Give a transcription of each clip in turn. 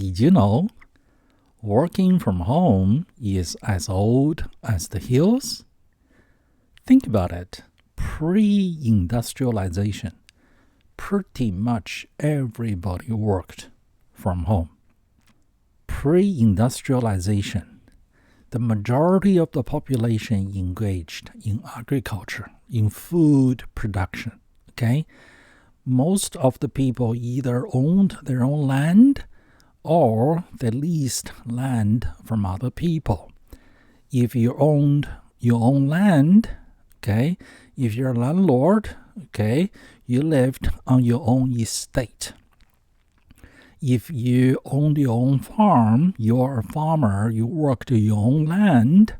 Did you know working from home is as old as the hills? Think about it. Pre-industrialization, pretty much everybody worked from home. Pre-industrialization, the majority of the population engaged in agriculture, in food production, okay? Most of the people either owned their own land or they leased land from other people. If you owned your own land, okay, if you're a landlord, okay, you lived on your own estate. If you owned your own farm, you're a farmer, you worked your own land,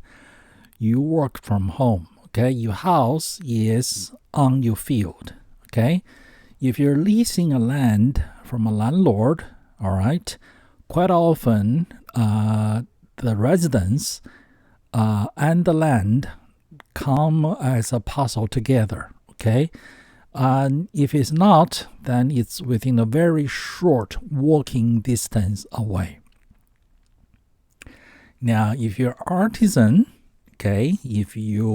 you worked from home, okay? Your house is on your field, okay? If you're leasing a land from a landlord, all right, quite often the residents and the land come as a puzzle together, okay? And if it's not, then it's within a very short walking distance away. Now, if you're artisan, okay, if you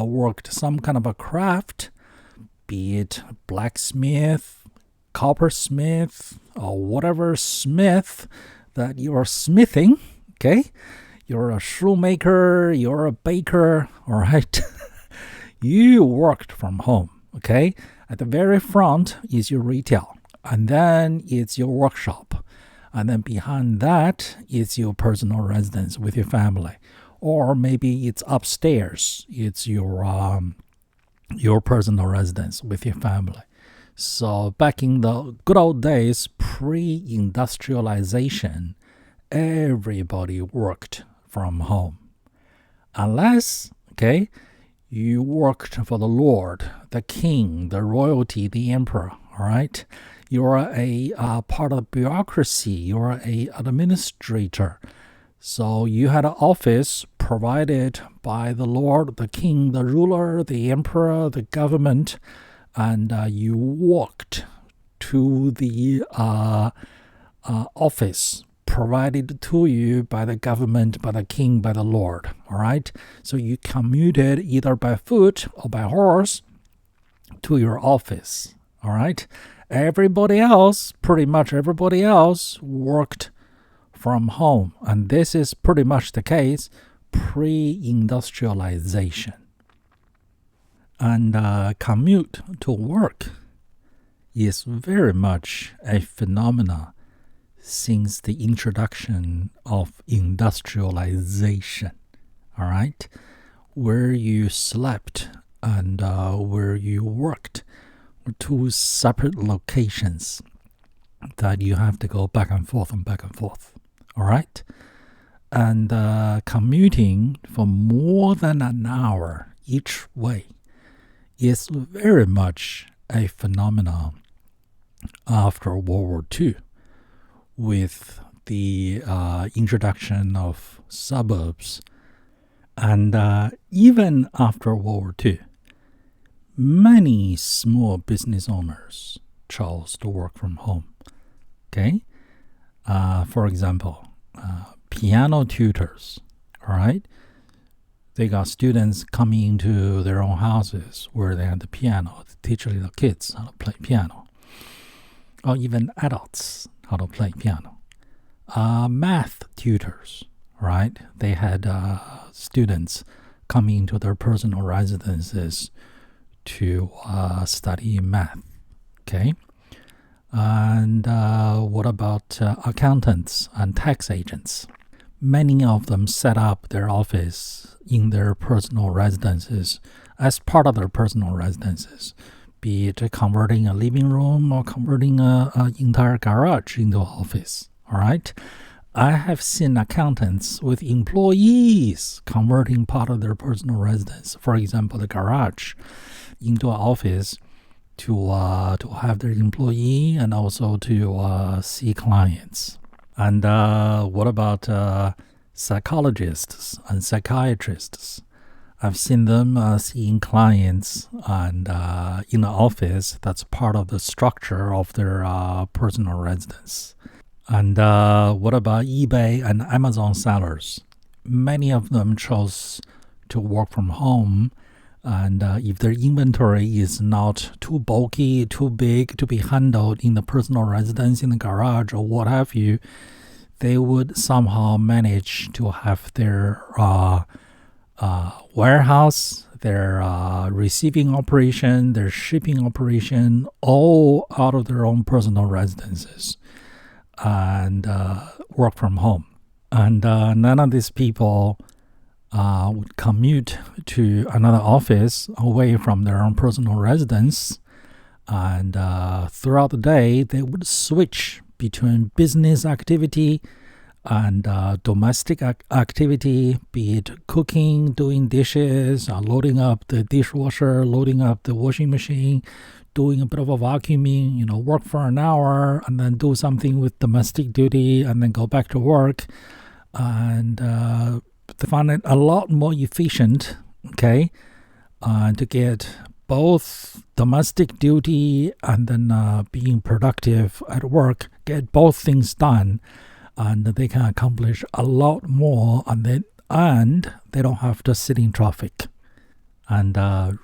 worked some kind of a craft, be it blacksmith, coppersmith, or whatever smith that you're smithing, okay? You're a shoemaker, you're a baker, all right? You worked from home, okay? At the very front is your retail, and then it's your workshop. And then behind that is your personal residence with your family. Or maybe it's upstairs, it's your personal residence with your family. So back in the good old days, pre-industrialization, everybody worked from home. Unless, okay, you worked for the Lord, the king, the royalty, the emperor, all right? You're a part of the bureaucracy. You're a administrator. So you had an office provided by the Lord, the king, the ruler, the emperor, the government, and you walked to the office provided to you by the government, by the king, by the Lord, all right? So you commuted either by foot or by horse to your office, all right? Everybody else, pretty much everybody else, worked from home. And this is pretty much the case pre-industrialization. And commute to work is very much a phenomenon since the introduction of industrialization, all right? Where you slept and where you worked were two separate locations that you have to go back and forth, all right? And commuting for more than an hour each way is very much a phenomenon after World War II, with the introduction of suburbs. And even after World War II, many small business owners chose to work from home, okay? For example, piano tutors, all right? They got students coming into their own houses where they had the piano to teach little kids how to play piano, or even adults how to play piano. Math tutors, right? They had students coming into their personal residences to study math, okay? And what about accountants and tax agents? Many of them set up their office in their personal residences as part of their personal residences, be it converting a living room or converting an entire garage into an office, all right? I have seen accountants with employees converting part of their personal residence, for example, the garage, into an office to have their employee and also to see clients. And what about psychologists and psychiatrists? I've seen them seeing clients and in an office that's part of the structure of their personal residence. And what about eBay and Amazon sellers? Many of them chose to work from home. And if their inventory is not too bulky, too big to be handled in the personal residence, in the garage, or what have you, they would somehow manage to have their warehouse, their receiving operation, their shipping operation, all out of their own personal residences and work from home. And none of these people would commute to another office away from their own personal residence. And throughout the day, they would switch between business activity and domestic activity, be it cooking, doing dishes, loading up the dishwasher, loading up the washing machine, doing a bit of a vacuuming, work for an hour and then do something with domestic duty and then go back to work. And they find it a lot more efficient, to get both domestic duty and then being productive at work, get both things done, and they can accomplish a lot more, and they don't have to sit in traffic. And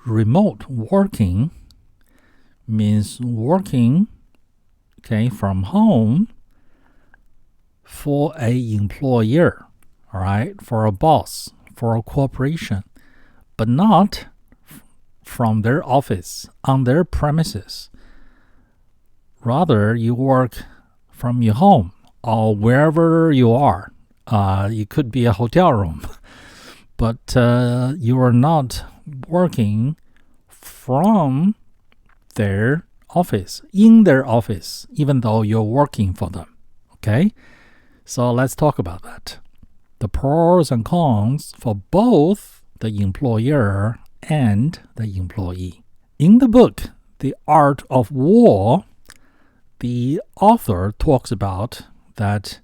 remote working means working, from home for an employer, all right, for a boss, for a corporation, but not from their office, on their premises. Rather, you work from your home or wherever you are. It could be a hotel room, but you are not working from their office, in their office, even though you're working for them. Okay? So let's talk about that. The pros and cons for both the employer and the employee. In the book, The Art of War, the author talks about that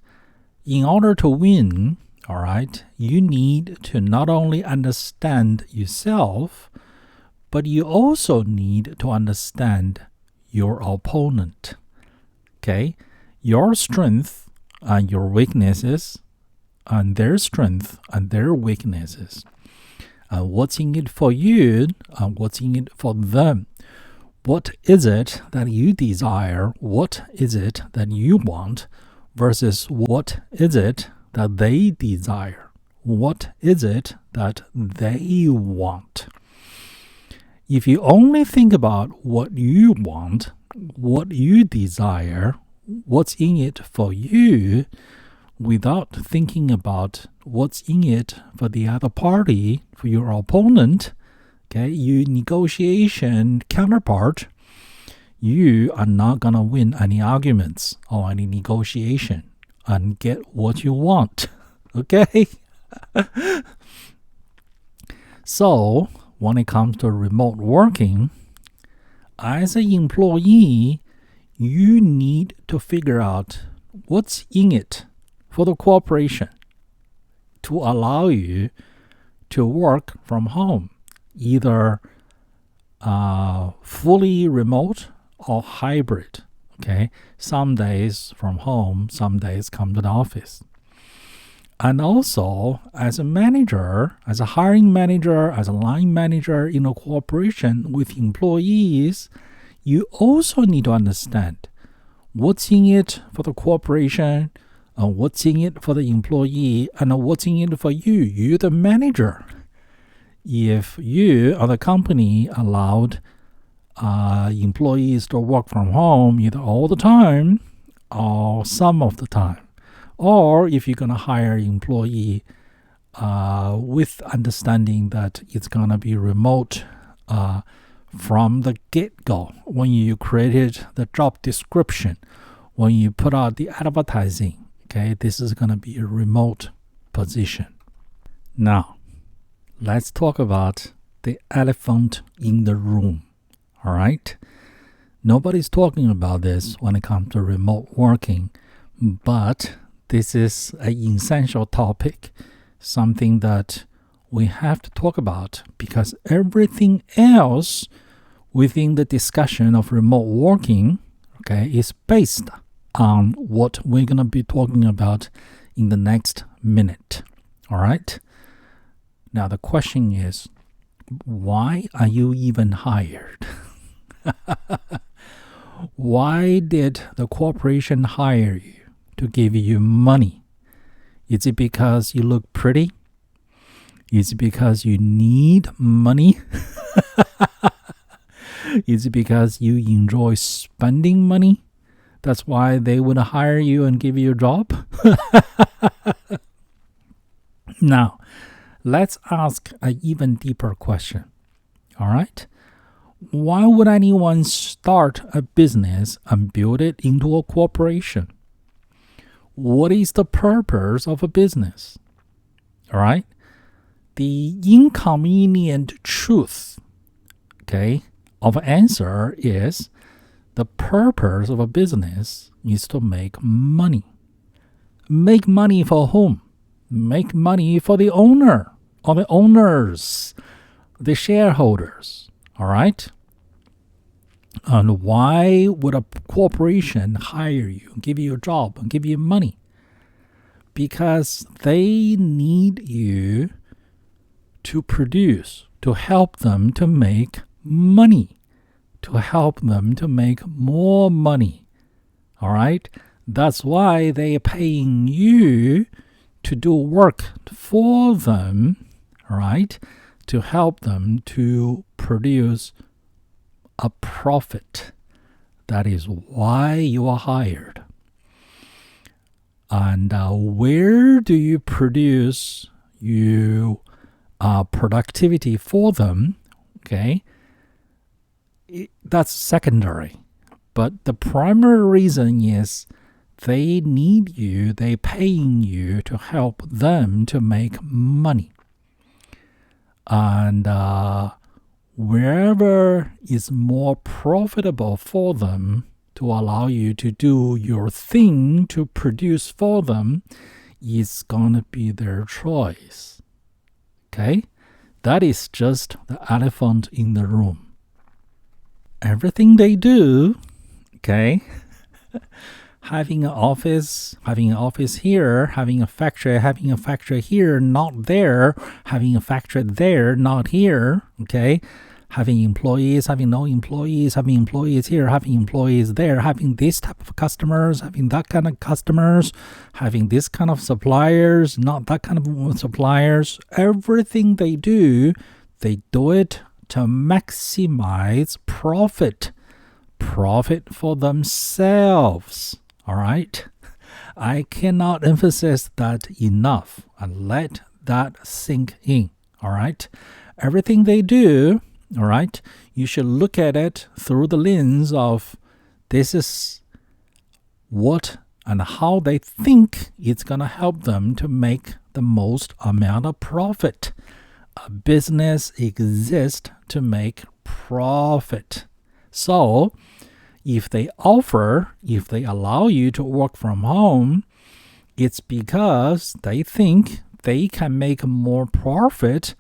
in order to win, all right, you need to not only understand yourself, but you also need to understand your opponent. Okay? Your strength and your weaknesses, and their strength and their weaknesses. What's in it for you and what's in it for them? What is it that you desire? What is it that you want versus what is it that they desire? What is it that they want? If you only think about what you want, what you desire, what's in it for you, without thinking about what's in it for the other party, for your opponent, your negotiation counterpart, you are not going to win any arguments or any negotiation and get what you want. Okay? So, when it comes to remote working, as an employee, you need to figure out what's in it for the corporation to allow you to work from home, either fully remote or hybrid. Okay, some days from home, some days come to the office. And also, as a manager, as a hiring manager, as a line manager in a corporation with employees, you also need to understand what's in it for the corporation, what's in it for the employee, and what's in it for you. You're the manager. If you or the company allowed employees to work from home either all the time or some of the time, or if you're going to hire an employee with understanding that it's going to be remote from the get-go, when you created the job description, when you put out the advertising, this is going to be a remote position. Now, let's talk about the elephant in the room, all right? Nobody's talking about this when it comes to remote working, but this is an essential topic, something that we have to talk about, because everything else within the discussion of remote working, is based on what we're going to be talking about in the next minute. All right? Now, the question is, why are you even hired? Why did the corporation hire you to give you money? Is it because you look pretty? Is it because you need money? Is it because you enjoy spending money? That's why they would hire you and give you a job? Now, let's ask an even deeper question. All right? Why would anyone start a business and build it into a corporation? What is the purpose of a business? All right? The inconvenient truth, of answer is the purpose of a business is to make money. Make money for whom? Make money for the owner or the owners, the shareholders. All right? And why would a corporation hire you, give you a job, and give you money? Because they need you to produce, to help them to make money, to help them to make more money. All right? That's why they are paying you to do work for them, all right, to help them to produce a profit. That is why you are hired. And where do you produce your productivity for them? That's secondary. But the primary reason is they need you, they're paying you to help them to make money. And wherever is more profitable for them to allow you to do your thing to produce for them is going to be their choice. That is just the elephant in the room. Everything they do, having an office here, having a factory here, not there, having a factory there, not here, having employees, having no employees, having employees here, having employees there, having this type of customers, having that kind of customers, having this kind of suppliers, not that kind of suppliers. Everything they do it to maximize profit for themselves. All right? I cannot emphasize that enough, and let that sink in. All right? Everything they do, all right, you should look at it through the lens of this is what and how they think it's going to help them to make the most amount of profit. A business exists to make profit. So, if they allow you to work from home, it's because they think they can make more profit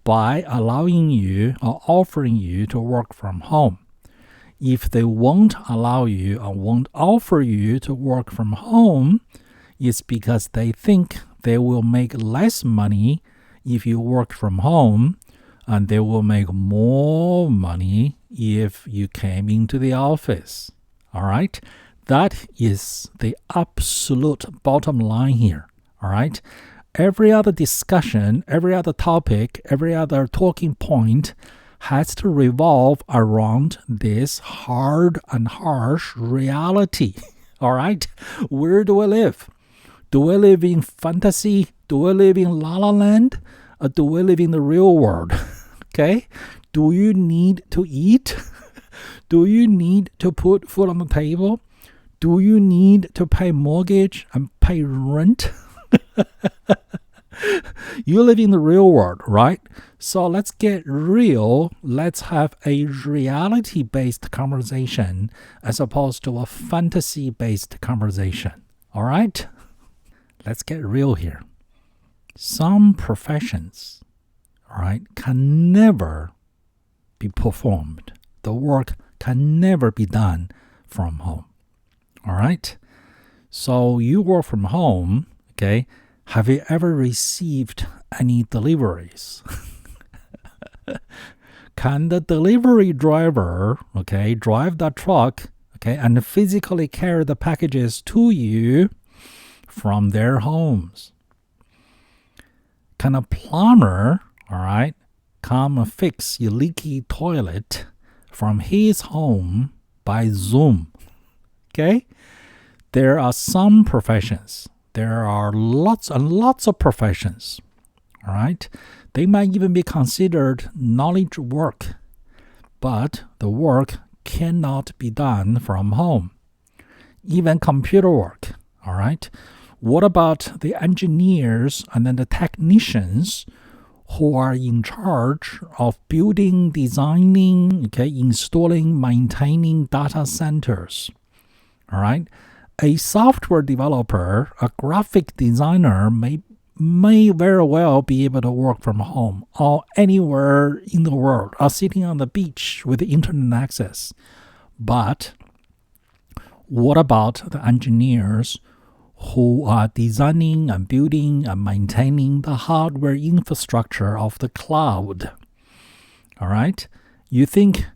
by allowing you or offering you to work from home. If they won't allow you or won't offer you to work from home, it's because they think they will make less money if you work from home, and they will make more money if you came into the office. All right? That is the absolute bottom line here. All right? Every other discussion, every other topic, every other talking point has to revolve around this hard and harsh reality. All right? Where do I live? Do I live in fantasy? Do I live in La La Land? Or do I live in the real world? Do you need to eat? Do you need to put food on the table? Do you need to pay mortgage and pay rent? You live in the real world, right? So let's get real. Let's have a reality-based conversation as opposed to a fantasy-based conversation. All right? Let's get real here. Some professions, all right, can never be performed. The work can never be done from home. All right? So you work from home, okay? Have you ever received any deliveries? Can the delivery driver, okay, drive the truck, okay, and physically carry the packages to you from their homes? Can a plumber, all right, come and fix your leaky toilet from his home by Zoom? Okay? There are some professions. There are lots and lots of professions, all right? They might even be considered knowledge work, but the work cannot be done from home. Even computer work, all right? What about the engineers and then the technicians who are in charge of building, designing, okay, installing, maintaining data centers? All right? A software developer, a graphic designer may very well be able to work from home or anywhere in the world or sitting on the beach with internet access. But what about the engineers who are designing and building and maintaining the hardware infrastructure of the cloud? All right? You think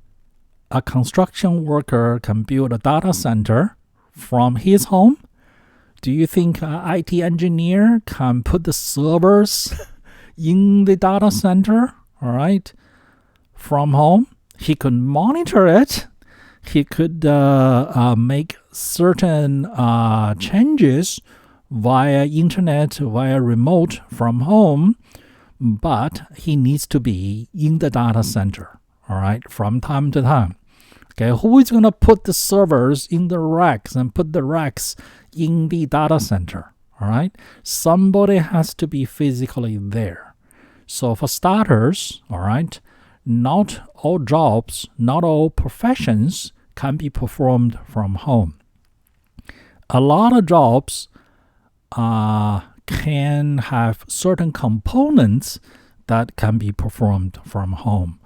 a construction worker can build a data center from his home? Do you think an IT engineer can put the servers in the data center, all right, from home? He could monitor it. He could make certain changes via internet, via remote from home, but he needs to be in the data center, all right, from time to time. Okay, who is going to put the servers in the racks and put the racks in the data center? All right, somebody has to be physically there. So for starters, all right, not all jobs, not all professions can be performed from home. A lot of jobs can have certain components that can be performed from home,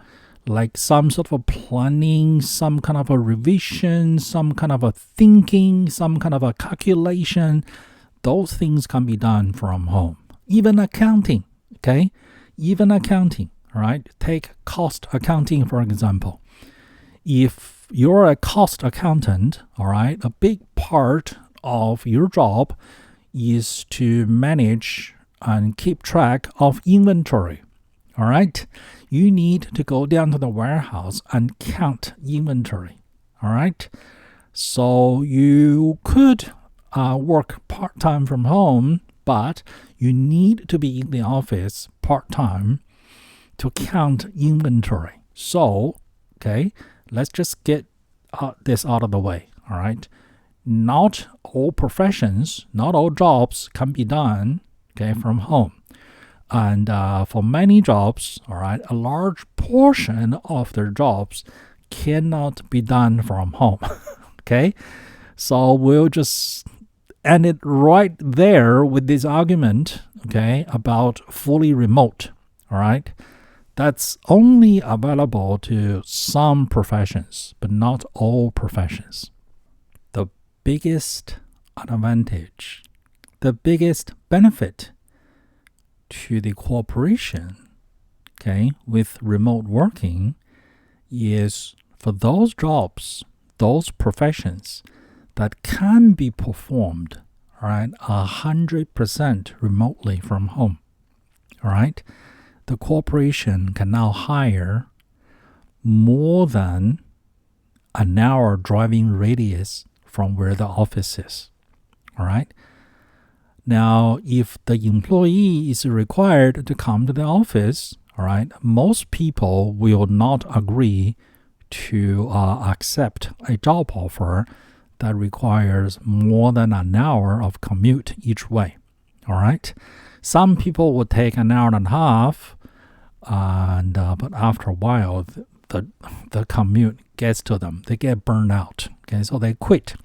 like some sort of a planning, some kind of a revision, some kind of a thinking, some kind of a calculation. Those things can be done from home. Even accounting, okay? Even accounting, right? Take cost accounting, for example. If you're a cost accountant, all right, a big part of your job is to manage and keep track of inventory, all right? You need to go down to the warehouse and count inventory, all right? So you could work part-time from home, but you need to be in the office part-time to count inventory. So, okay, let's just get this out of the way, all right? Not all professions, not all jobs can be done, okay, from home. And for many jobs, all right, a large portion of their jobs cannot be done from home, okay? So we'll just end it right there with this argument, okay, about fully remote, all right? That's only available to some professions, but not all professions. The biggest advantage, the biggest benefit to the cooperation, okay, with remote working is for those jobs, those professions that can be performed, all right, 100% remotely from home, all right? The corporation can now hire more than an hour driving radius from where the office is, all right? Now, if the employee is required to come to the office, all right, most people will not agree to accept a job offer that requires more than an hour of commute each way, all right? Some people would take an hour and a half, and but after a while, the commute gets to them. They get burned out, okay, so they quit.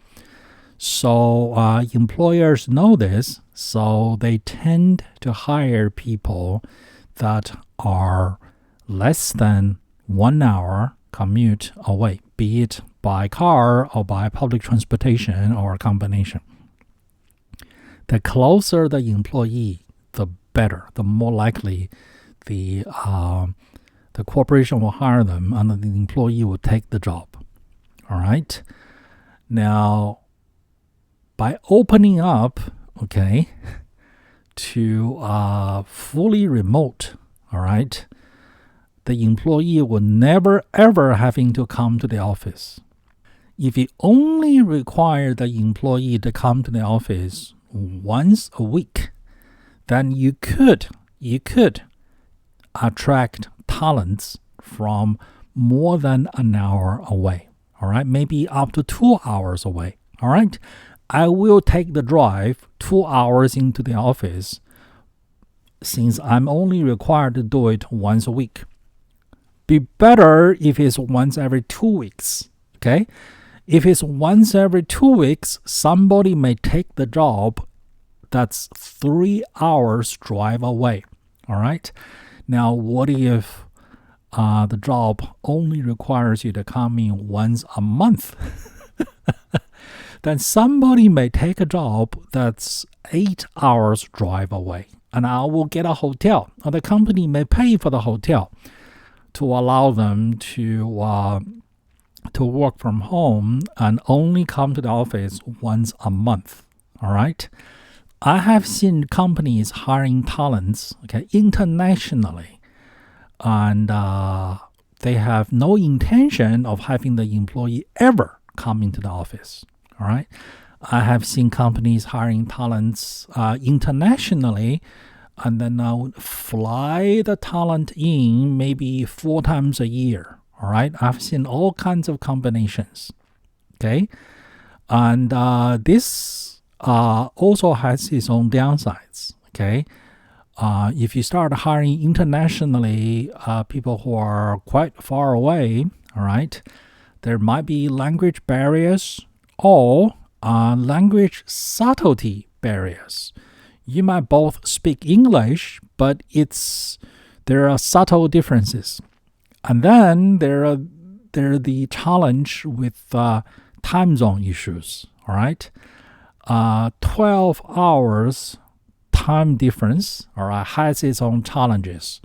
So employers know this, so they tend to hire people that are less than 1 hour commute away, be it by car or by public transportation or a combination. The closer the employee, the better, the more likely the corporation will hire them and the employee will take the job. All right. Now, by opening up, to fully remote, all right, the employee will never ever having to come to the office. If you only require the employee to come to the office once a week, then you could attract talents from more than an hour away. All right, maybe up to 2 hours away. All right, I will take the drive 2 hours into the office since I'm only required to do it once a week. Be better if it's once every 2 weeks. Okay, if it's once every 2 weeks, somebody may take the job that's 3 hours drive away. All right, now what if the job only requires you to come in once a month? Then somebody may take a job that's 8 hours drive away, and I will get a hotel, or the company may pay for the hotel to allow them to work from home and only come to the office once a month. All right, I have seen companies hiring talents, internationally, and they have no intention of having the employee ever come into the office. All right, I have seen companies hiring talents internationally, and then fly the talent in maybe 4 times a year. All right, I've seen all kinds of combinations. Okay, and this also has its own downsides. Okay. If you start hiring internationally people who are quite far away, all right, there might be language barriers or language subtlety barriers. You might both speak English, but there are subtle differences. And then there are the challenge with time zone issues. All right, 12 hours time difference, all right, has its own challenges,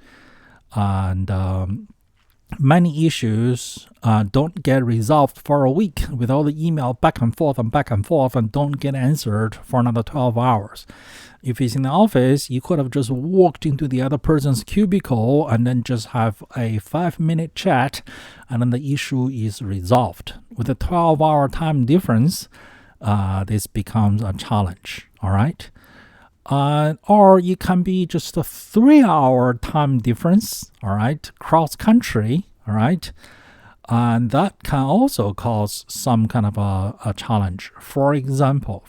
and many issues don't get resolved for a week with all the email back and forth and don't get answered for another 12 hours. If it's in the office, you could have just walked into the other person's cubicle and then just have a 5-minute chat, and then the issue is resolved. With a 12-hour time difference, this becomes a challenge. All right. Or it can be just a 3-hour time difference, all right, cross country, all right, and that can also cause some kind of a challenge. For example,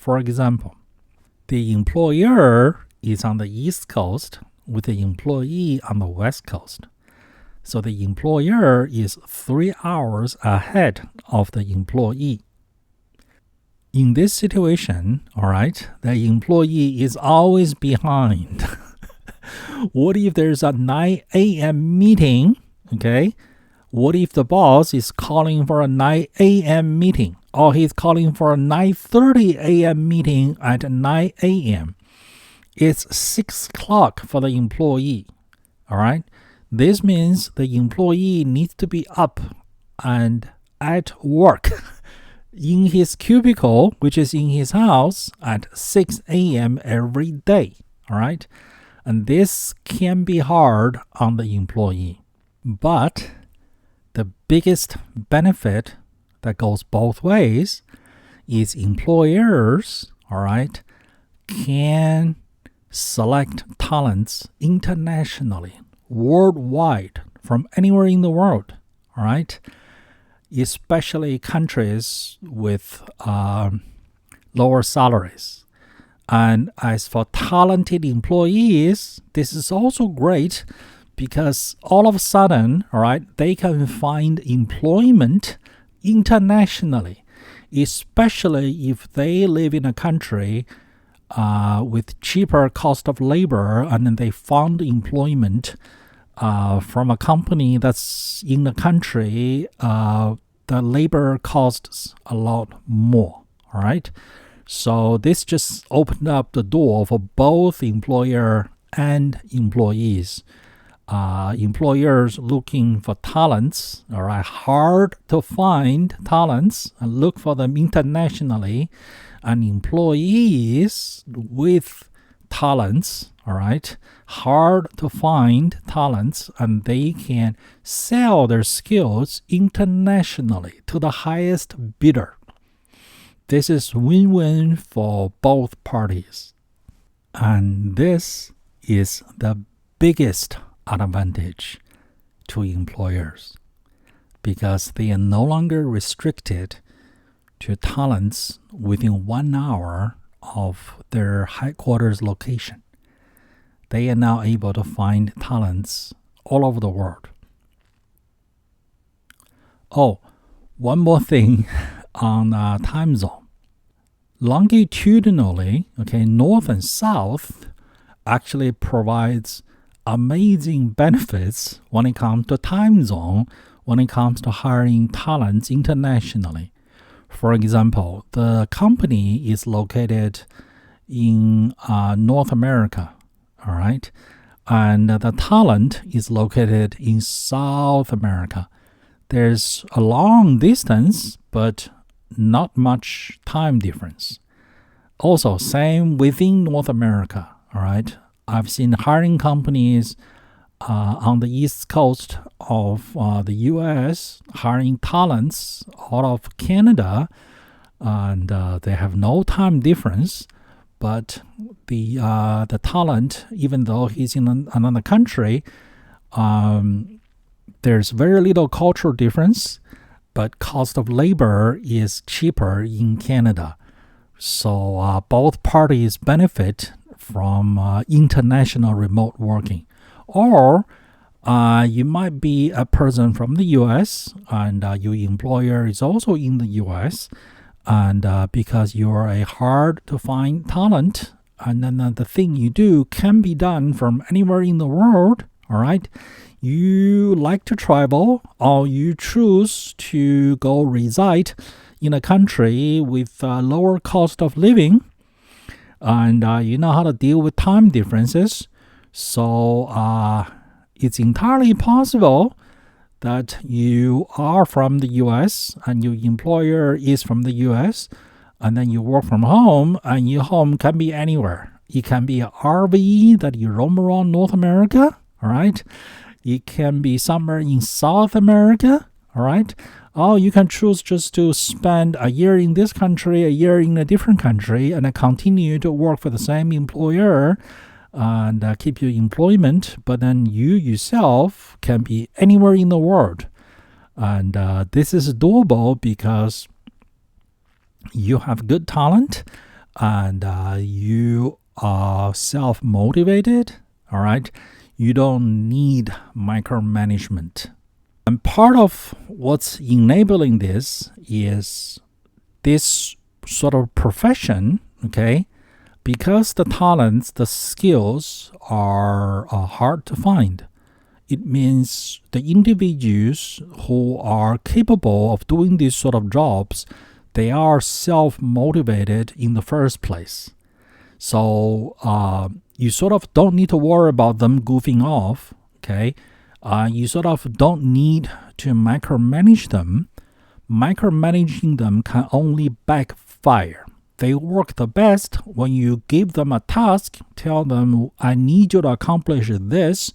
the employer is on the East Coast with the employee on the West Coast. So the employer is 3 hours ahead of the employee. In this situation, all right, the employee is always behind. What if there's a 9 a.m. meeting, okay? What if the boss is calling for a 9 a.m. meeting, or he's calling for a 9:30 a.m. meeting at 9 a.m.? It's 6 o'clock for the employee, all right? This means the employee needs to be up and at work in his cubicle, which is in his house, at 6 a.m. every day, all right? And this can be hard on the employee. But the biggest benefit that goes both ways is employers, all right, can select talents internationally, worldwide, from anywhere in the world, all right? Especially countries with lower salaries. And as for talented employees, this is also great because all of a sudden, all right, they can find employment internationally, especially if they live in a country with cheaper cost of labor, and then they found employment from a company that's in the country, the labor costs a lot more, all right? So this just opened up the door for both employer and employees. Employers looking for talents, all right, hard to find talents, and look for them internationally, and employees with talents, all right, hard to find talents, and they can sell their skills internationally to the highest bidder. This is win-win for both parties. And this is the biggest advantage to employers, because they are no longer restricted to talents within 1 hour of their headquarters location. They are now able to find talents all over the world. Oh, one more thing on time zone. Longitudinally, okay, north and south actually provides amazing benefits when it comes to time zone, when it comes to hiring talents internationally. For example, the company is located in North America, all right? And the talent is located in South America. There's a long distance, but not much time difference. Also, same within North America, all right? I've seen hiring companies on the East Coast of the U.S. hiring talents out of Canada, and they have no time difference. But the talent, even though he's in another country, there's very little cultural difference, but cost of labor is cheaper in Canada. So both parties benefit from international remote working. Or you might be a person from the US and your employer is also in the US, and because you're a hard to find talent, and then the thing you do can be done from anywhere in the world, all right? You like to travel, or you choose to go reside in a country with lower cost of living, and you know how to deal with time differences. So it's entirely possible that you are from the US and your employer is from the US, and then you work from home, and your home can be anywhere. It can be an RV that you roam around North America, all right? It can be somewhere in South America, all right? Or you can choose just to spend a year in this country, a year in a different country, and then continue to work for the same employer and keep your employment, but then you yourself can be anywhere in the world. And this is doable because you have good talent, and you are self-motivated, all right? You don't need micromanagement. And part of what's enabling this is this sort of profession, okay? Because the talents, the skills are hard to find. It means the individuals who are capable of doing these sort of jobs, they are self-motivated in the first place. So you sort of don't need to worry about them goofing off, okay? You sort of don't need to micromanage them. Micromanaging them can only backfire. They work the best when you give them a task, tell them, I need you to accomplish this,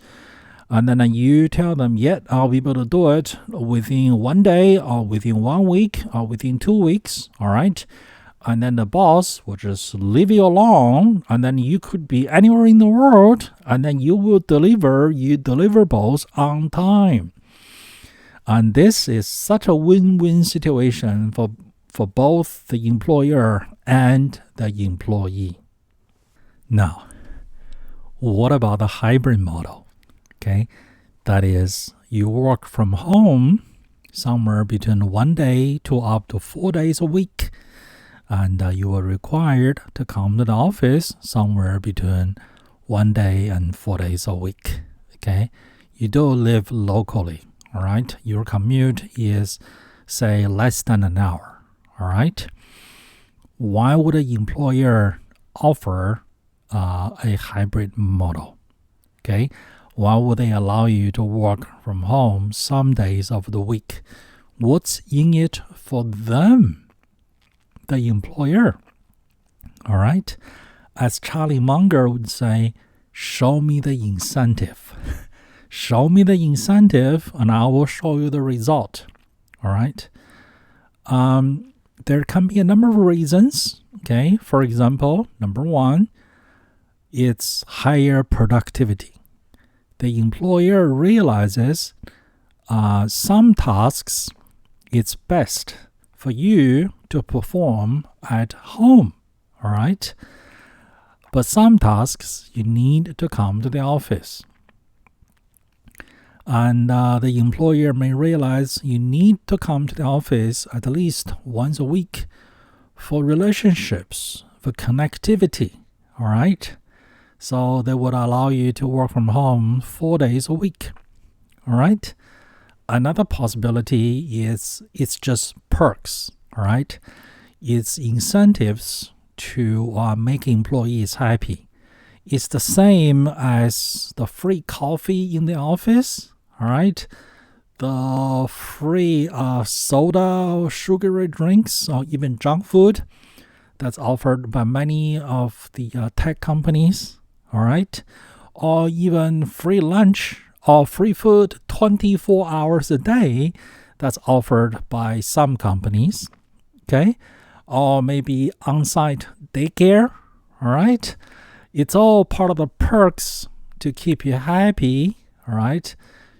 and then you tell them, yeah, I'll be able to do it within 1 day, or within 1 week, or within 2 weeks, all right? And then the boss will just leave you alone, and then you could be anywhere in the world, and then you will deliver your deliverables on time. And this is such a win-win situation for both the employer and the employee. Now, what about the hybrid model? Okay, that is, you work from home somewhere between 1 day to up to 4 days a week, and you are required to come to the office somewhere between 1 day and 4 days a week. Okay, you do live locally, all right? Your commute is, say, less than an hour, all right? why would an employer offer a hybrid model? Okay, why would they allow you to work from home some days of the week? What's in it for them, the employer? All right, as Charlie Munger would say, show me the incentive. Show me the incentive and I will show you the result. All right. There can be a number of reasons. Okay. For example, number one, it's higher productivity. The employer realizes some tasks it's best for you to perform at home. All right. But some tasks you need to come to the office. And the employer may realize you need to come to the office at least once a week for relationships, for connectivity. All right. So they would allow you to work from home 4 days a week. All right. Another possibility is it's just perks. All right. It's incentives to make employees happy. It's the same as the free coffee in the office, all right? The free soda, sugary drinks, or even junk food that's offered by many of the tech companies, all right? Or even free lunch or free food 24 hours a day that's offered by some companies, okay? Or maybe on-site daycare, all right? It's all part of the perks to keep you happy, all right?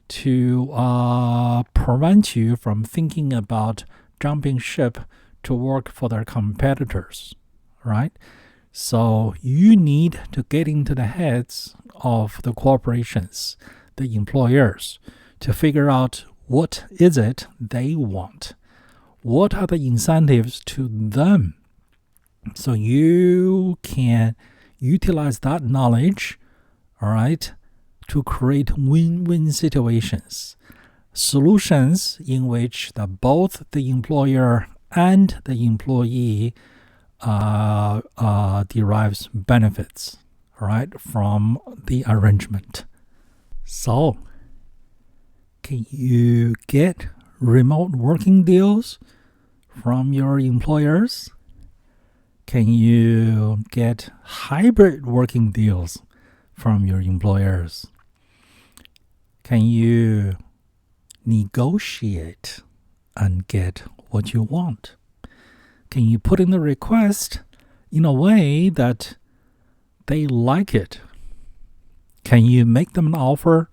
To prevent you from thinking about jumping ship to work for their competitors, right? So you need to get into the heads of the corporations, the employers, to figure out what is it they want. What are the incentives to them? So you can utilize that knowledge, all right, to create win-win situations, solutions in which both the employer and the employee derives benefits, all right, from the arrangement. So, can you get remote working deals from your employers? Can you get hybrid working deals from your employers? Can you negotiate and get what you want? Can you put in the request in a way that they like it? Can you make them an offer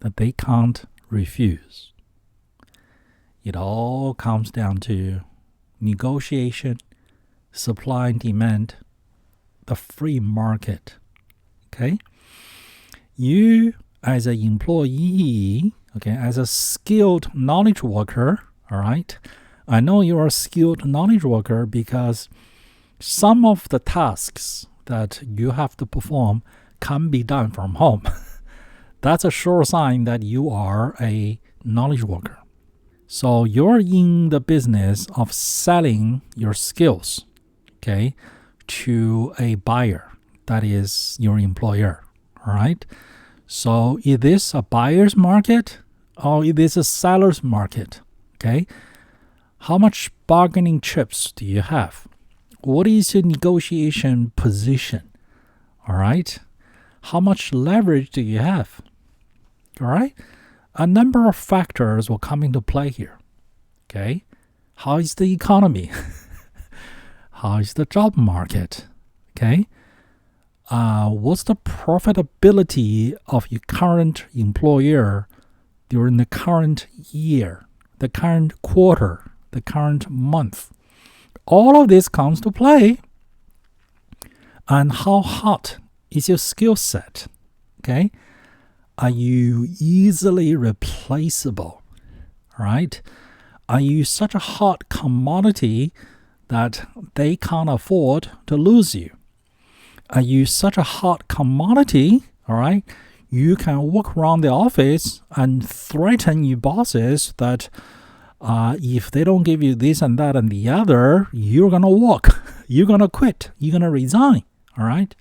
that they can't refuse? It all comes down to negotiation, supply and demand, the free market. Okay? You as an employee, okay, as a skilled knowledge worker, all right? I know you're a skilled knowledge worker because some of the tasks that you have to perform can be done from home. That's a sure sign that you are a knowledge worker. So you're in the business of selling your skills, okay, to a buyer, that is your employer, all right? So is this a buyer's market or is this a seller's market, okay? How much bargaining chips do you have? What is your negotiation position, all right? How much leverage do you have, all right? A number of factors will come into play here, okay? How is the economy? How is the job market, okay? What's the profitability of your current employer during the current year, the current quarter, the current month? All of this comes to play. And how hot is your skill set, okay? Are you easily replaceable, right? Are you such a hot commodity that they can't afford to lose you? Are you such a hot commodity, all right? You can walk around the office and threaten your bosses that if they don't give you this and that and the other, you're going to walk. You're going to quit. You're going to resign. All right.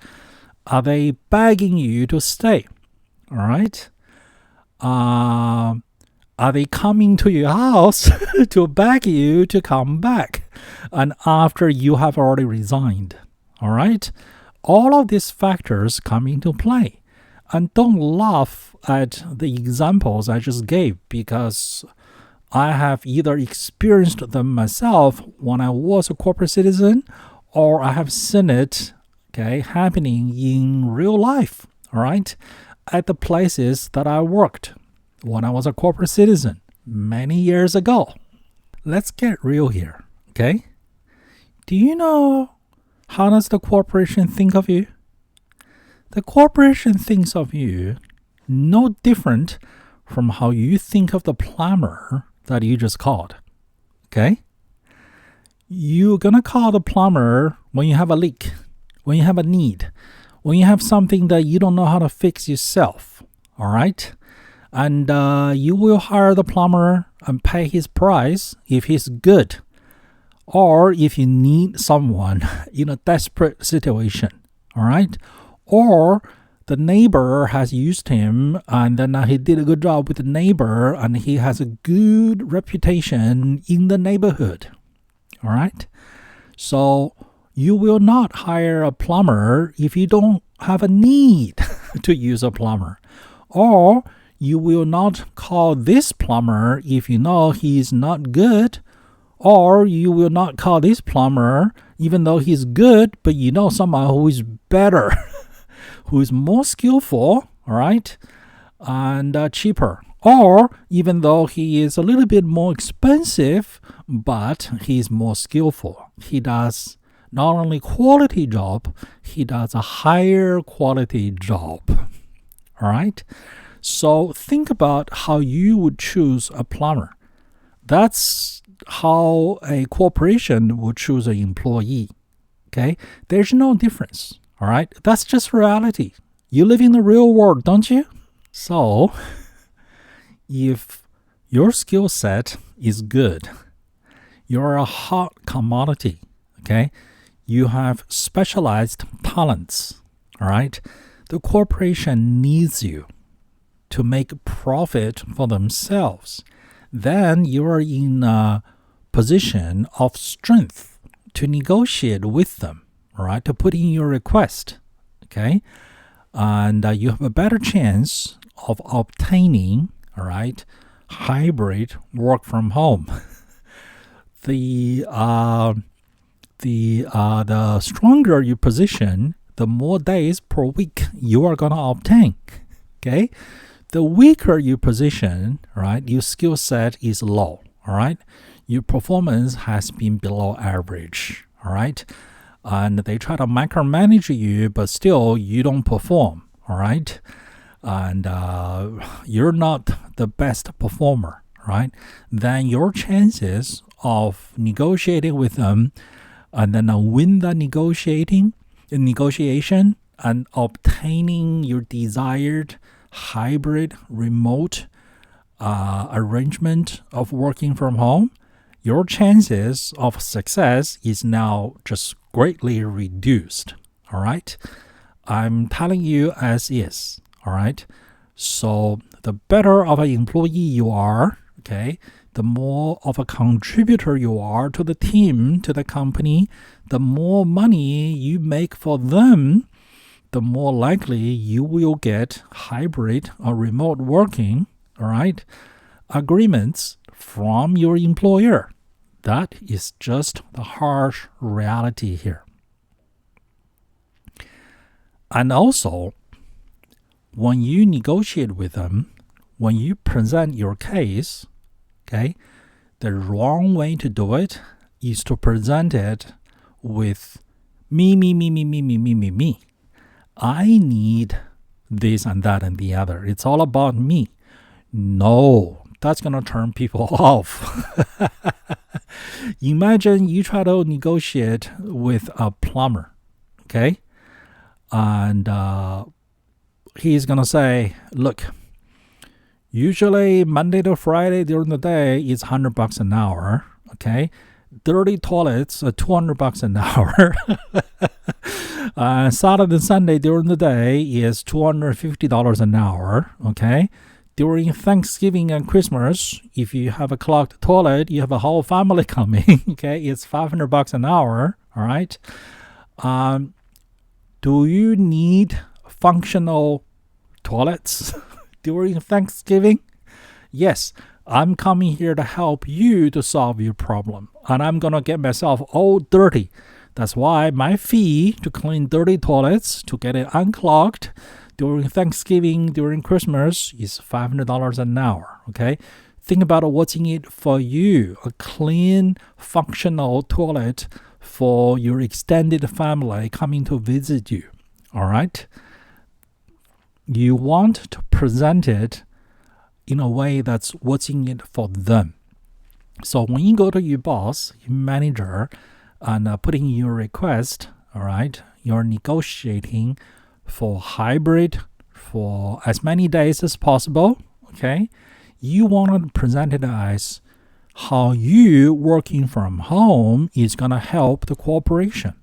Are they begging you to stay? All right. Are they coming to your house to beg you to come back? And after you have already resigned. All right. All of these factors come into play. And don't laugh at the examples I just gave, because I have either experienced them myself when I was a corporate citizen, or I have seen it happening in real life, all right, at the places that I worked when I was a corporate citizen many years ago. Let's get real here, okay? Do you know how does the corporation think of you? The corporation thinks of you no different from how you think of the plumber that you just called, okay? You're going to call the plumber when you have a leak, when you have a need, when you have something that you don't know how to fix yourself, all right? And you will hire the plumber and pay his price if he's good, or if you need someone in a desperate situation, all right? Or the neighbor has used him, and then he did a good job with the neighbor, and he has a good reputation in the neighborhood, all right? So you will not hire a plumber if you don't have a need to use a plumber. Or you will not call this plumber if you know he is not good. Or you will not call this plumber even though he's good, but you know someone who is better, who is more skillful, all right, and cheaper. Or even though he is a little bit more expensive, but he's more skillful. He does not only quality job, he does a higher quality job, all right? So think about how you would choose a plumber. That's how a corporation would choose an employee, okay? There's no difference, all right? That's just reality. You live in the real world, don't you? So if your skill set is good, you're a hot commodity, okay? You have specialized talents, all right? The corporation needs you to make profit for themselves. Then you are in a position of strength to negotiate with them, all right, to put in your request, okay? And you have a better chance of obtaining, all right, hybrid work from home. The stronger your position, the more days per week you are going to obtain, okay? The weaker your position, right, your skill set is low, all right? Your performance has been below average, all right? And they try to micromanage you, but still you don't perform, all right? And you're not the best performer, right? Then your chances of negotiating with them and then win the negotiation and obtaining your desired hybrid remote arrangement of working from home, your chances of success is now just greatly reduced, all right? I'm telling you as is, all right? So the better of an employee you are, okay, the more of a contributor you are to the team, to the company, the more money you make for them, the more likely you will get hybrid or remote working, all right, agreements from your employer. That is just the harsh reality here. And also, when you negotiate with them, when you present your case, okay, the wrong way to do it is to present it with me. I need this and that and the other. It's all about me. No, that's going to turn people off. Imagine you try to negotiate with a plumber, okay? And he's going to say, look, usually Monday to Friday during the day is $100 an hour, okay? dirty toilets are $200 an hour. Saturday and Sunday during the day is $250 an hour. Okay. During Thanksgiving and Christmas, if you have a clogged toilet, you have a whole family coming. Okay, it's $500 an hour. All right. Do you need functional toilets during Thanksgiving? Yes, I'm coming here to help you to solve your problem, and I'm gonna get myself all dirty. That's why my fee to clean dirty toilets, to get it unclogged during Thanksgiving, during Christmas, is $500 an hour. Okay, think about what's in it for you. A clean, functional toilet for your extended family coming to visit you. All right, you want to present it in a way that's what's in it for them. So when you go to your boss, your manager, and put in your request, all right, you're negotiating for hybrid for as many days as possible. Okay, you want to present it as how you working from home is going to help the corporation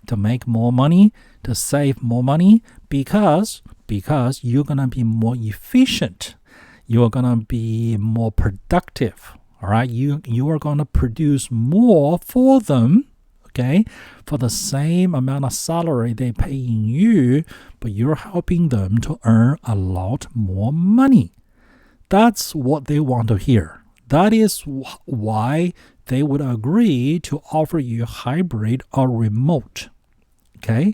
to make more money, to save more money, because you're going to be more efficient. You're going to be more productive. All right, you are going to produce more for them, okay, for the same amount of salary they're paying you, but you're helping them to earn a lot more money. That's what they want to hear. That is why they would agree to offer you hybrid or remote. Okay?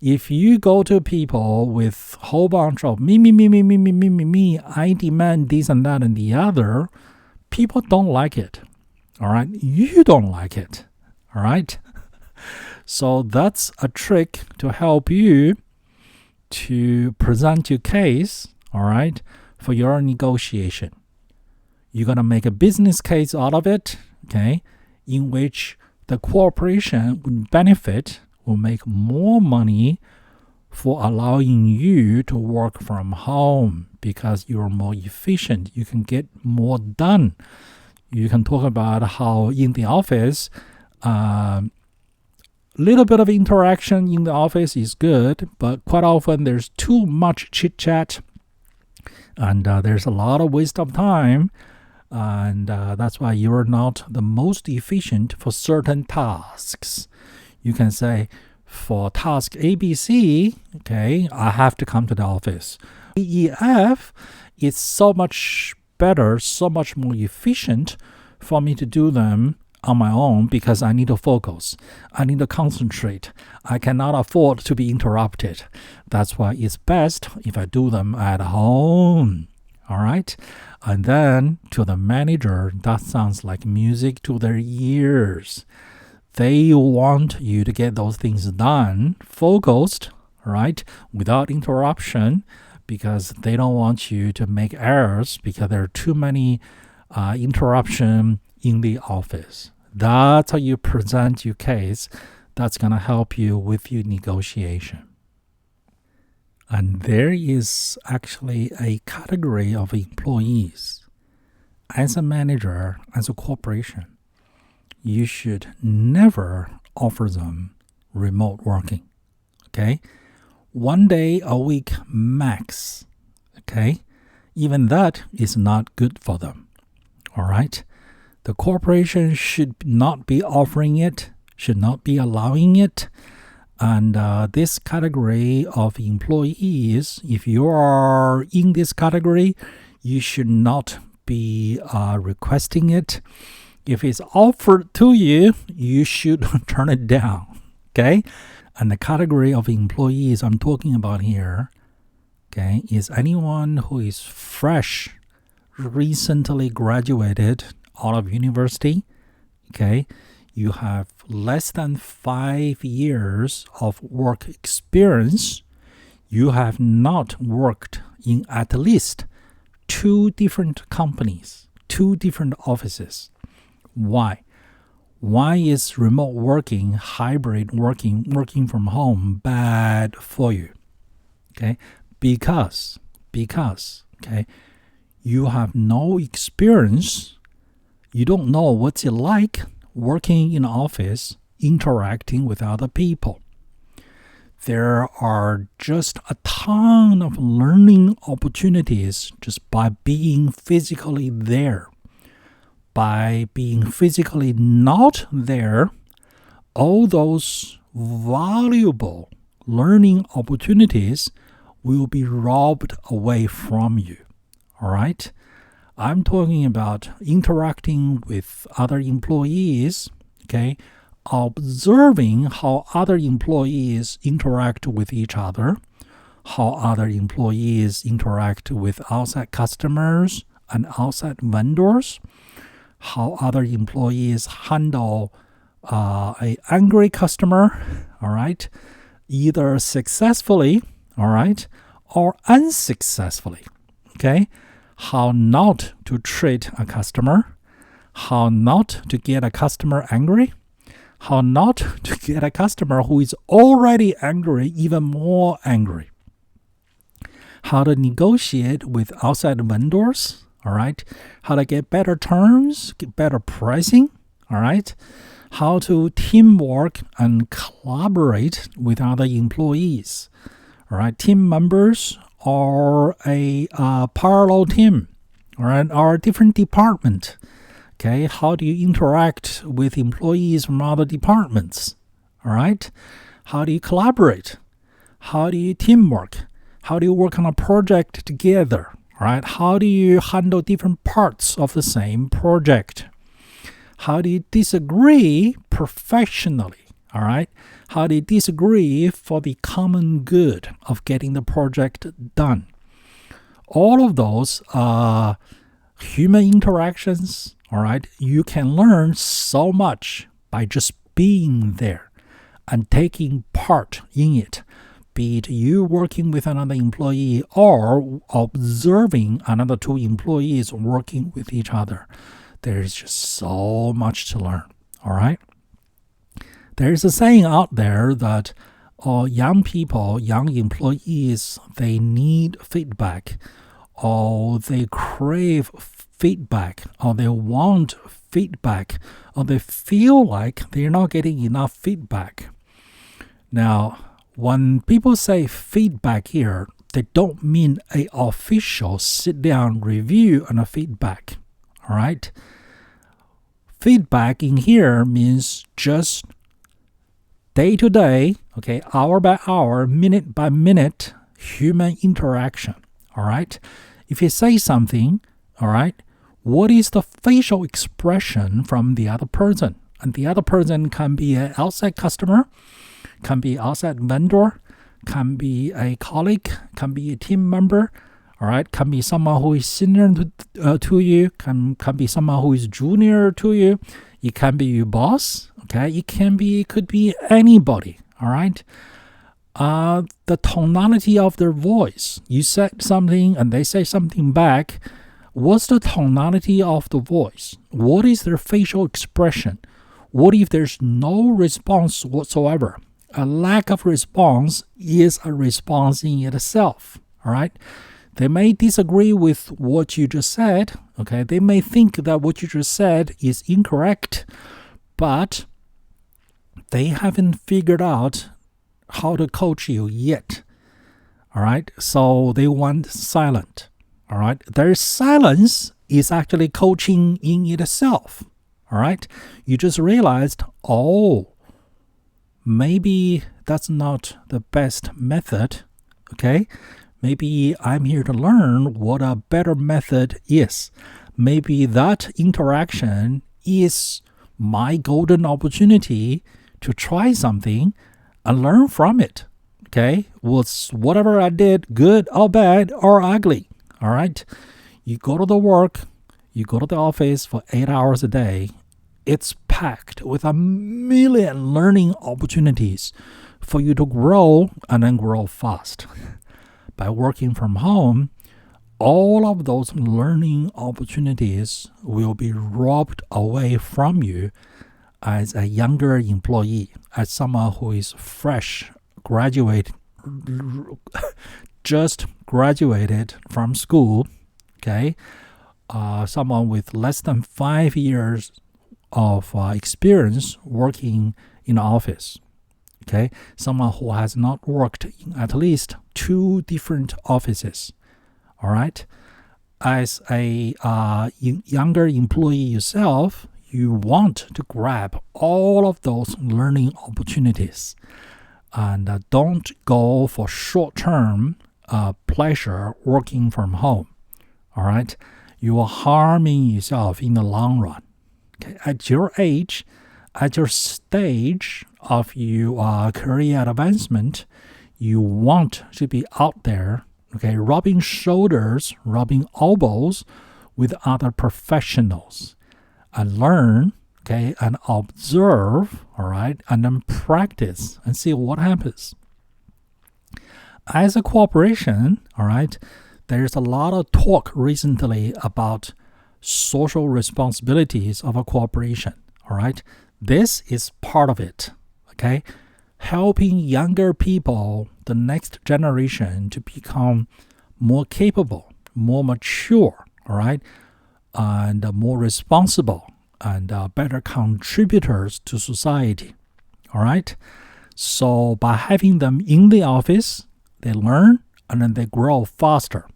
If you go to people with a whole bunch of me, I demand this and that and the other, people don't like it. All right? You don't like it. All right? So that's a trick to help you to present your case, all right, for your negotiation. You're going to make a business case out of it, okay, in which the corporation would benefit, will make more money for allowing you to work from home because you're more efficient. You can get more done. You can talk about how in the office, little bit of interaction in the office is good, but quite often there's too much chit-chat, and there's a lot of waste of time, and that's why you're not the most efficient for certain tasks. You can say, for task ABC, okay, I have to come to the office. EF is so much better, so much more efficient for me to do them on my own because I need to focus. I need to concentrate. I cannot afford to be interrupted. That's why it's best if I do them at home. All right? And then to the manager, that sounds like music to their ears. They want you to get those things done, focused, right, without interruption, because they don't want you to make errors because there are too many interruptions in the office. That's how you present your case. That's going to help you with your negotiation. And there is actually a category of employees. As a manager, as a corporation, you should never offer them remote working. Okay? 1 day a week max. Okay? Even that is not good for them. All right? The corporation should not be offering it, should not be allowing it. And this category of employees, if you are in this category, you should not be requesting it. If it's offered to you, you should turn it down. Okay? And the category of employees I'm talking about here, okay, is anyone who is fresh, recently graduated out of university. Okay? You have less than 5 years of work experience. You have not worked in at least 2 different companies, 2 different offices. Why? Why is remote working, hybrid working from home bad for you? Okay? Because, okay, you have no experience. You don't know what's it like working in an office, interacting with other people. There are just a ton of learning opportunities just by being physically there. By being physically not there, all those valuable learning opportunities will be robbed away from you. All right? I'm talking about interacting with other employees, okay? Observing how other employees interact with each other, how other employees interact with outside customers and outside vendors, how other employees handle an angry customer, all right, either successfully, all right, or unsuccessfully, okay, how not to treat a customer, how not to get a customer angry, how not to get a customer who is already angry even more angry, how to negotiate with outside vendors, all right, how to get better terms, get better pricing, all right, how to teamwork and collaborate with other employees, all right, team members are a parallel team, all right, or a different department. Okay, how do you interact with employees from other departments? All right, how do you collaborate? How do you teamwork? How do you work on a project together? All right, how do you handle different parts of the same project? How do you disagree professionally? All right, how do you disagree for the common good of getting the project done? All of those are human interactions. All right, you can learn so much by just being there and taking part in it, be it you working with another employee or observing another two employees working with each other. There's just so much to learn, all right? There's a saying out there that young people, young employees, they need feedback, or they crave feedback, or they want feedback, or they feel like they're not getting enough feedback. Now, when people say feedback here, they don't mean an official sit-down review and a feedback, all right? Feedback in here means just day to day, okay, hour by hour, minute by minute, human interaction, all right? If you say something, all right, what is the facial expression from the other person? And the other person can be an outside customer, can be outside vendor, can be a colleague, can be a team member, all right, can be someone who is senior to you, can be someone who is junior to you, it can be your boss, okay, it could be anybody, all right. The tonality of their voice, you said something and they say something back. What's the tonality of the voice? What is their facial expression? What if there's no response whatsoever? A lack of response is a response in itself, all right? They may disagree with what you just said, okay? They may think that what you just said is incorrect, but they haven't figured out how to coach you yet, all right? So they want silent. All right, their silence is actually coaching in itself. All right, you just realized, maybe that's not the best method. Okay, maybe I'm here to learn what a better method is. Maybe that interaction is my golden opportunity to try something and learn from it. Okay, was whatever I did good or bad or ugly. All right, you go to the work, you go to the office for 8 hours a day. It's packed with a million learning opportunities for you to grow and then grow fast. By working from home, all of those learning opportunities will be robbed away from you as a younger employee, as someone who is fresh, just graduated from school, okay? Someone with less than 5 years of experience working in the office. Okay, someone who has not worked in at least 2 different offices. All right, as a younger employee yourself, you want to grab all of those learning opportunities, and don't go for short-term pleasure working from home. All right, you are harming yourself in the long run. Okay, at your age, at your stage of your career advancement, you want to be out there, okay, rubbing shoulders, rubbing elbows with other professionals, and learn, okay, and observe, all right, and then practice and see what happens. As a corporation, all right, there's a lot of talk recently about social responsibilities of a corporation, all right? This is part of it, okay? Helping younger people, the next generation, to become more capable, more mature, all right? And more responsible and better contributors to society, all right? So by having them in the office, they learn and then they grow faster.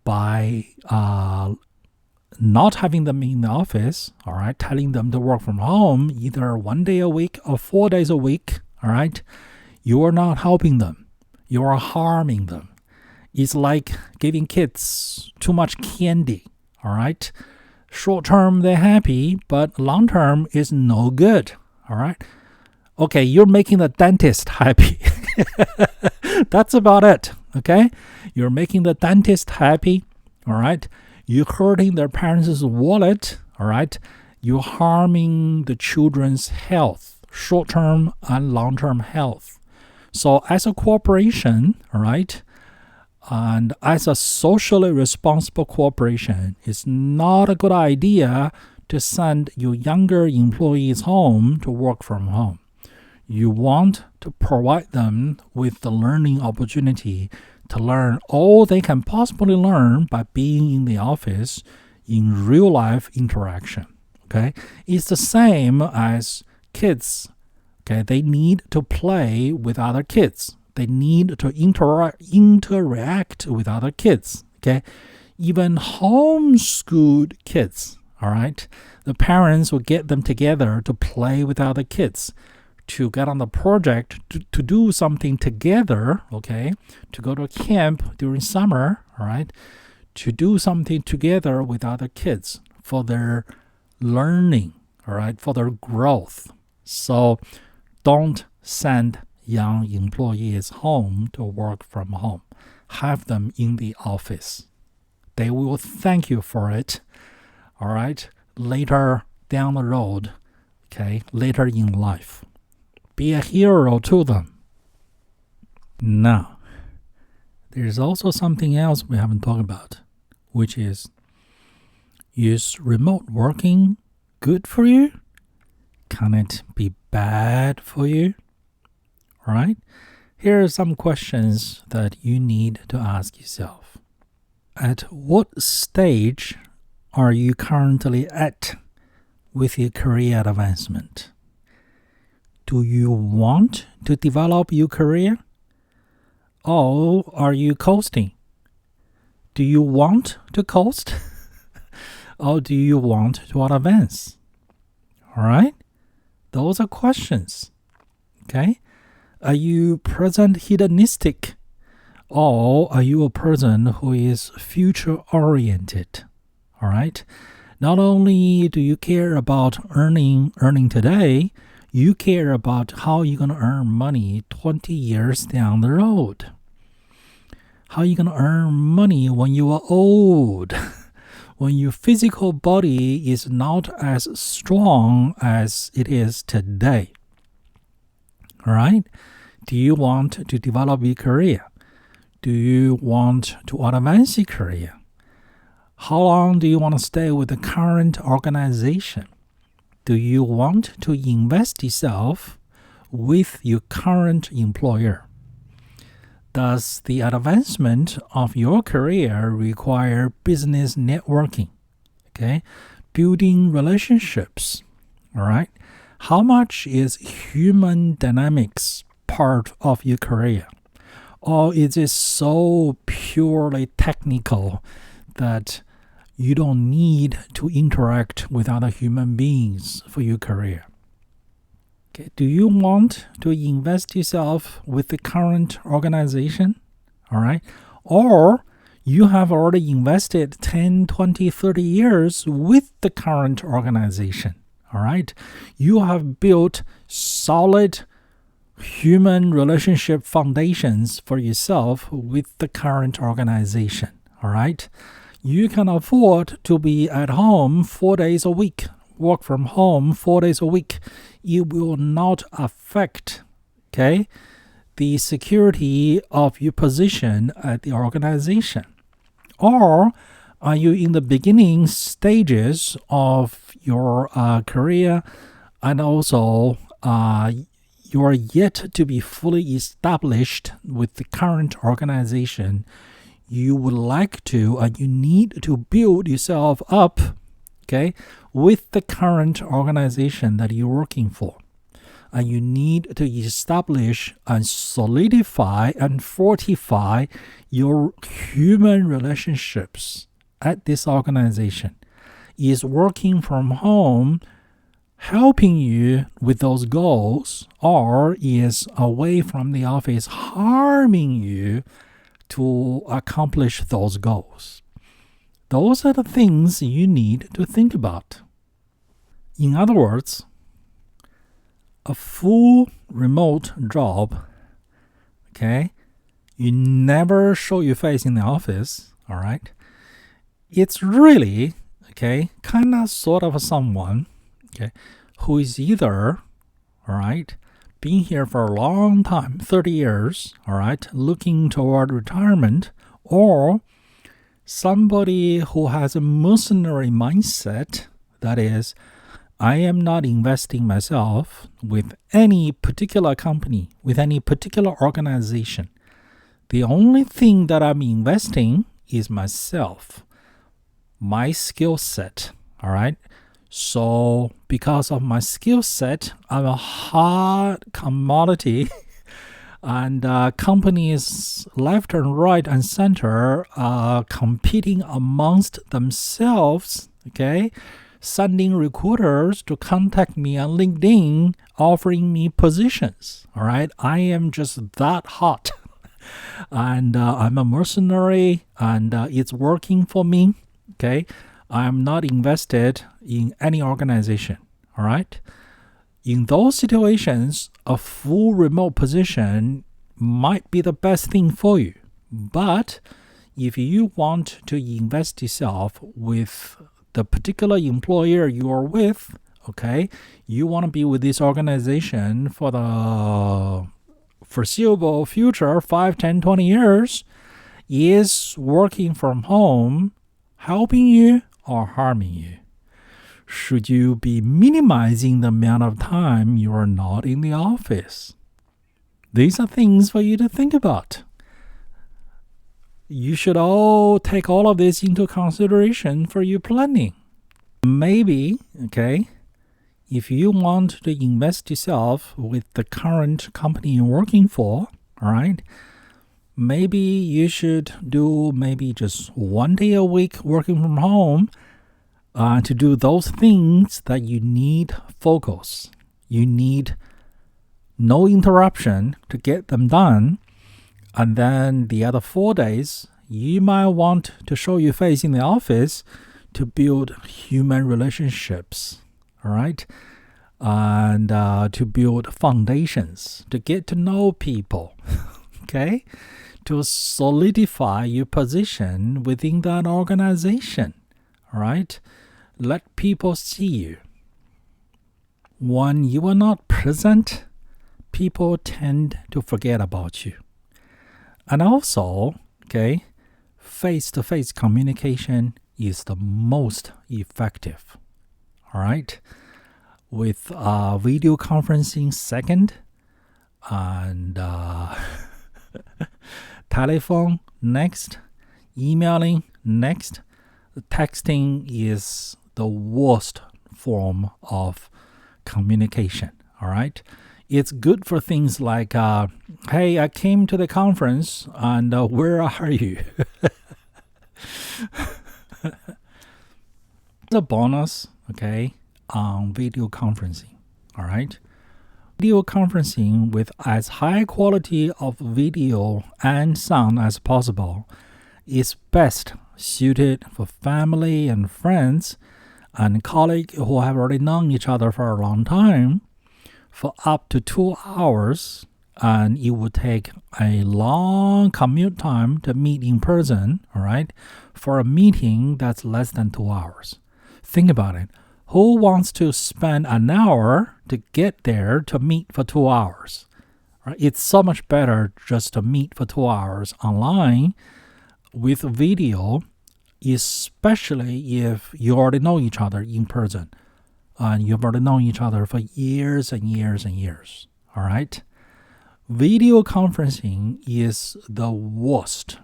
By not having them in the office, all right, telling them to work from home either 1 day a week or 4 days a week, all right, you are not helping them. You are harming them. It's like giving kids too much candy, all right? Short term, they're happy, but long term is no good, all right? Okay, you're making the dentist happy. That's about it, okay? You're making the dentist happy, all right? You're hurting their parents' wallet, all right? You're harming the children's health, short-term and long-term health. So as a corporation, all right, and as a socially responsible corporation, it's not a good idea to send your younger employees home to work from home. You want to provide them with the learning opportunity to learn all they can possibly learn by being in the office in real life interaction. Okay, it's the same as kids. Okay, they need to play with other kids. They need to interact with other kids. Okay, even homeschooled kids. All right, the parents will get them together to play with other kids, to get on the project, to do something together, okay, to go to a camp during summer, all right, to do something together with other kids for their learning, all right, for their growth. So don't send young employees home to work from home. Have them in the office. They will thank you for it, all right, later down the road, okay, later in life. Be a hero to them. Now, there's also something else we haven't talked about, which is remote working good for you? Can it be bad for you? All right? Here are some questions that you need to ask yourself. At what stage are you currently at with your career advancement? Do you want to develop your career? Or are you coasting? Do you want to coast? Or do you want to advance? All right? Those are questions. Okay? Are you present hedonistic? Or are you a person who is future-oriented? All right? Not only do you care about earning today, you care about how you're going to earn money 20 years down the road. How you're going to earn money when you are old, when your physical body is not as strong as it is today. All right? Do you want to develop your career? Do you want to advance your career? How long do you want to stay with the current organization? Do you want to invest yourself with your current employer? Does the advancement of your career require business networking? Okay, building relationships, All right. How much is human dynamics part of your career? Or is it so purely technical that you don't need to interact with other human beings for your career? Okay. Do you want to invest yourself with the current organization? All right. Or you have already invested 10, 20, 30 years with the current organization. All right. You have built solid human relationship foundations for yourself with the current organization. All right. You can afford to be at home 4 days a week, work from home 4 days a week. It will not affect, okay, the security of your position at the organization. Or are you in the beginning stages of your career, and also you are yet to be fully established with the current organization? You would like to, and you need to build yourself up, okay, with the current organization that you're working for. And you need to establish and solidify and fortify your human relationships at this organization. Is working from home helping you with those goals, or is away from the office harming you to accomplish those goals? Those are the things you need to think about. In other words, a full remote job, okay, you never show your face in the office, all right, it's really, okay, kind of sort of someone, okay, who is either, all right, been here for a long time, 30 years, all right, looking toward retirement, or somebody who has a mercenary mindset, that is, I am not investing myself with any particular company, with any particular organization. The only thing that I'm investing is myself, my skill set, all right? So because of my skill set, I'm a hard commodity and companies left and right and center are competing amongst themselves, okay? Sending recruiters to contact me on LinkedIn, offering me positions. All right, I am just that hot, and I'm a mercenary, and it's working for me. Okay, I'm not invested in any organization. All right, in those situations, a full remote position might be the best thing for you. But if you want to invest yourself with the particular employer you are with, okay, you want to be with this organization for the foreseeable future, 5, 10, 20 years, is working from home helping you or harming you? Should you be minimizing the amount of time you are not in the office? These are things for you to think about. You should all take all of this into consideration for your planning. Maybe, okay, if you want to invest yourself with the current company you're working for, all right, maybe you should do maybe just 1 day a week working from home to do those things that you need focus. You need no interruption to get them done. And then the other 4 days, you might want to show your face in the office to build human relationships, all right? And to build foundations, to get to know people, okay? To solidify your position within that organization, all right? Let people see you. When you are not present, people tend to forget about you. And also, okay, face-to-face communication is the most effective, all right? With video conferencing second, and telephone next, emailing next. Texting is the worst form of communication. All right. It's good for things like, hey, I came to the conference and where are you? The bonus, okay, on video conferencing. All right. Video conferencing with as high quality of video and sound as possible is best suited for family and friends and colleagues who have already known each other for a long time for up to 2 hours, and it would take a long commute time to meet in person, all right, for a meeting that's less than 2 hours. Think about it. Who wants to spend an hour to get there to meet for 2 hours? Right? It's so much better just to meet for 2 hours online with video, especially if you already know each other in person and you've already known each other for years and years and years. All right? Video conferencing is the worst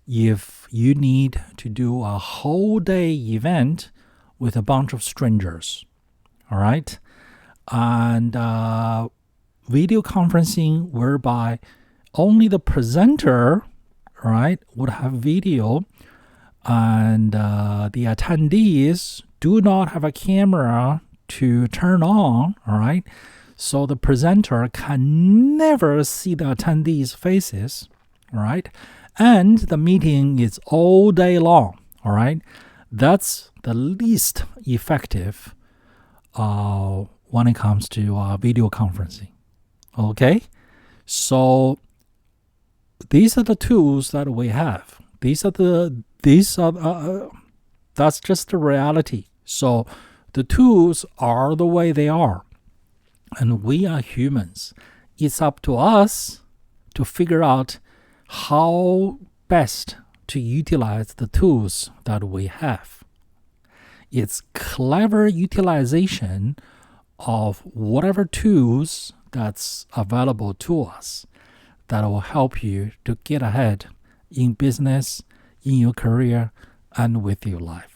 if you need to do a whole day event with a bunch of strangers. All right? And video conferencing whereby only the presenter, right, would have video, and the attendees do not have a camera to turn on, all right? So the presenter can never see the attendees' faces, all right? And the meeting is all day long, all right? That's the least effective when it comes to video conferencing, okay? So these are the tools that we have. That's just the reality. So the tools are the way they are. And we are humans. It's up to us to figure out how best to utilize the tools that we have. It's clever utilization of whatever tools that's available to us that will help you to get ahead in business, in your career, and with your life.